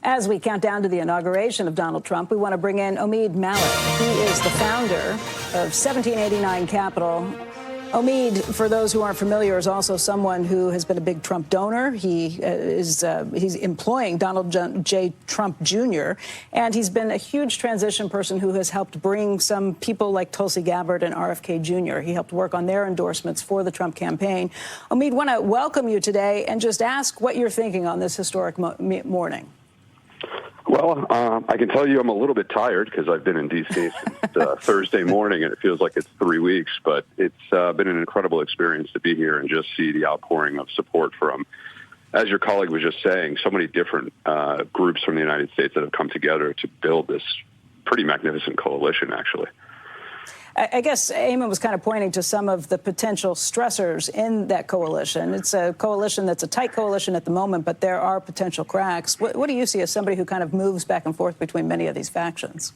As we count down to the inauguration of Donald Trump, we want to bring in Omeed Malik. He is the founder of 1789 Capital. Omeed, for those who aren't familiar, is also someone who has been a big Trump donor. He's employing Donald J. Trump Jr., and he's been a huge transition person who has helped bring some people like Tulsi Gabbard and RFK Jr. He helped work on their endorsements for the Trump campaign. Omeed, want to welcome you today and just ask what you're thinking on this historic morning. Well, I can tell you I'm a little bit tired because I've been in D.C. since Thursday morning, and it feels like it's 3 weeks. But it's been an incredible experience to be here and just see the outpouring of support from, as your colleague was just saying, so many different groups from the United States that have come together to build this pretty magnificent coalition, actually. I guess Eamon was kind of pointing to some of the potential stressors in that coalition. It's a coalition that's a tight coalition at the moment, but there are potential cracks. What do you see as somebody who kind of moves back and forth between many of these factions?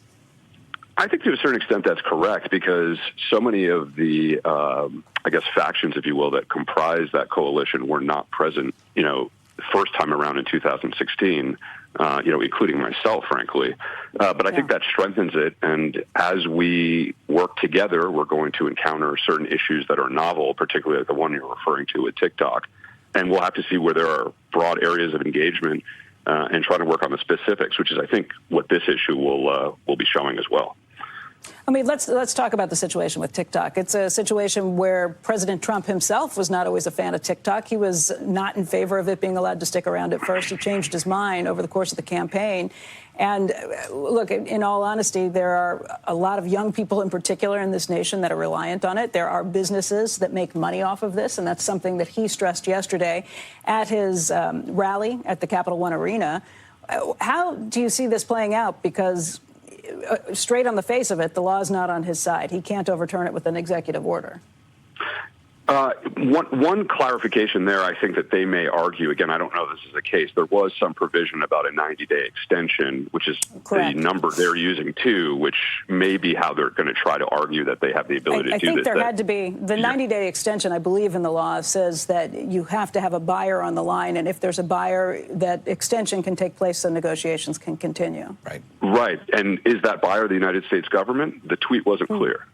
I think to a certain extent that's correct, because so many of the, I guess, factions, if you will, that comprise that coalition were not present, first time around in 2016, including myself, frankly. But I think that strengthens it. And as we work together, we're going to encounter certain issues that are novel, particularly like the one you're referring to with TikTok. And we'll have to see where there are broad areas of engagement and try to work on the specifics, which is, I think, what this issue will be showing as well. I mean, let's talk about the situation with TikTok. It's a situation where President Trump himself was not always a fan of TikTok. He was not in favor of it being allowed to stick around at first. He changed his mind over the course of the campaign. And look, in all honesty, there are a lot of young people in particular in this nation that are reliant on it. There are businesses that make money off of this, and that's something that he stressed yesterday at his rally at the Capital One Arena. How do you see this playing out? Because straight on the face of it, the law is not on his side. He can't overturn it with an executive order. One clarification there, I think that they may argue, again, I don't know if this is the case, there was some provision about a 90-day extension, which is correct. The number they're using too, which may be how they're going to try to argue that they have the ability to do this. I think there had to be, the 90-day extension, I believe in the law, says that you have to have a buyer on the line, and if there's a buyer, that extension can take place so negotiations can continue. Right. And is that buyer the United States government? The tweet wasn't clear.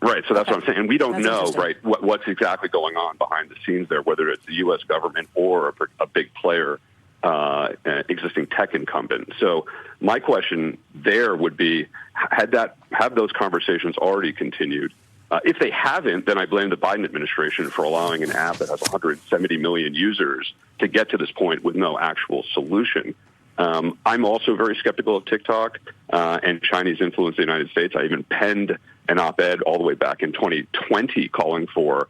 Right, so that's what I'm saying. And we don't know, right, what's exactly going on behind the scenes there, whether it's the U.S. government or a big player, existing tech incumbent. So my question there would be, have those conversations already continued? If they haven't, then I blame the Biden administration for allowing an app that has 170 million users to get to this point with no actual solution. I'm also very skeptical of TikTok and Chinese influence in the United States. I even penned an op-ed all the way back in 2020 calling for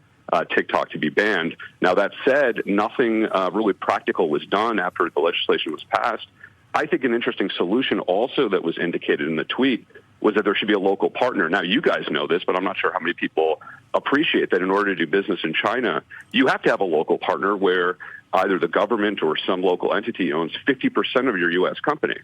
TikTok to be banned. Now, that said, nothing really practical was done after the legislation was passed. I think an interesting solution also that was indicated in the tweet was that there should be a local partner. Now, you guys know this, but I'm not sure how many people appreciate that in order to do business in China, you have to have a local partner where either the government or some local entity owns 50% of your U.S. company.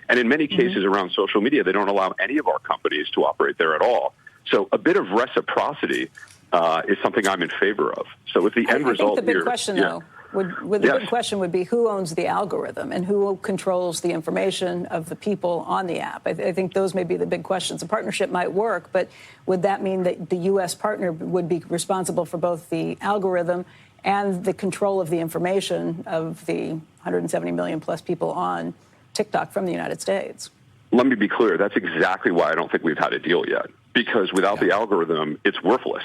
And in many cases around social media, they don't allow any of our companies to operate there at all. So a bit of reciprocity is something I'm in favor of. So if the end result the big question, though, the big question would be who owns the algorithm and who controls the information of the people on the app. I think those may be the big questions. A partnership might work, but would that mean that the U.S. partner would be responsible for both the algorithm and the control of the information of the 170 million plus people on TikTok from the United States? Let me be clear. That's exactly why I don't think we've had a deal yet, because without the algorithm, it's worthless.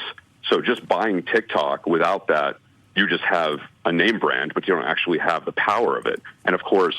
So just buying TikTok without that, you just have a name brand, but you don't actually have the power of it. And of course,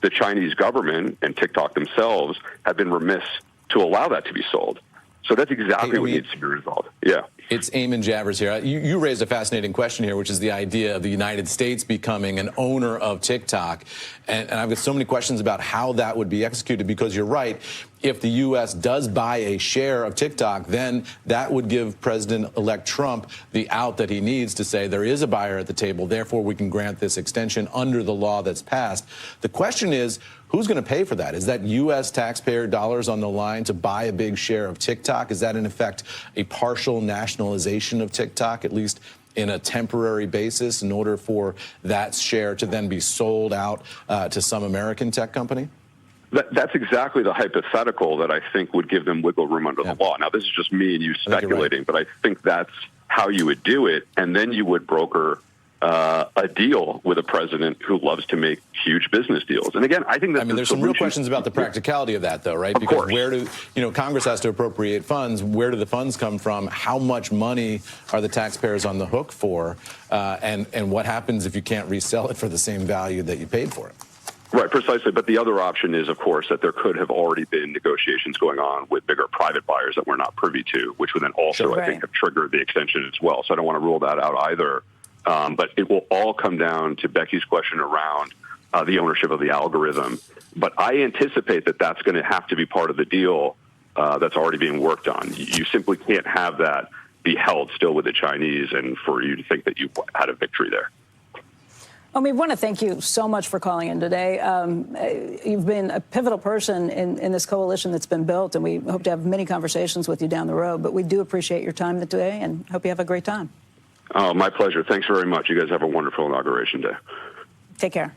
the Chinese government and TikTok themselves have been remiss to allow that to be sold. So that's exactly what needs to be resolved. Yeah. It's Eamon Javers here. You raised a fascinating question here, which is the idea of the United States becoming an owner of TikTok. And I've got so many questions about how that would be executed, because you're right. If the U.S. does buy a share of TikTok, then that would give President-elect Trump the out that he needs to say there is a buyer at the table, therefore we can grant this extension under the law that's passed. The question is, who's going to pay for that? Is that U.S. taxpayer dollars on the line to buy a big share of TikTok? Is that, in effect, a partial nationalization of TikTok, at least in a temporary basis, in order for that share to then be sold out to some American tech company? That's exactly the hypothetical that I think would give them wiggle room under the law. Now, this is just me and you speculating, but I think that's how you would do it, and then you would broker a deal with a president who loves to make huge business deals. And again, I think that there's some real questions about the practicality of that, though, right? Of because course. Where do Congress has to appropriate funds? Where do the funds come from? How much money are the taxpayers on the hook for? And what happens if you can't resell it for the same value that you paid for it? Right, precisely. But the other option is, of course, that there could have already been negotiations going on with bigger private buyers that we're not privy to, which would then also, I think, have triggered the extension as well. So I don't want to rule that out either. But it will all come down to Becky's question around the ownership of the algorithm. But I anticipate that that's going to have to be part of the deal that's already being worked on. You simply can't have that be held still with the Chinese and for you to think that you had a victory there. Omeed, I want to thank you so much for calling in today. You've been a pivotal person in this coalition that's been built, and we hope to have many conversations with you down the road. But we do appreciate your time today and hope you have a great time. Oh, my pleasure. Thanks very much. You guys have a wonderful Inauguration Day. Take care.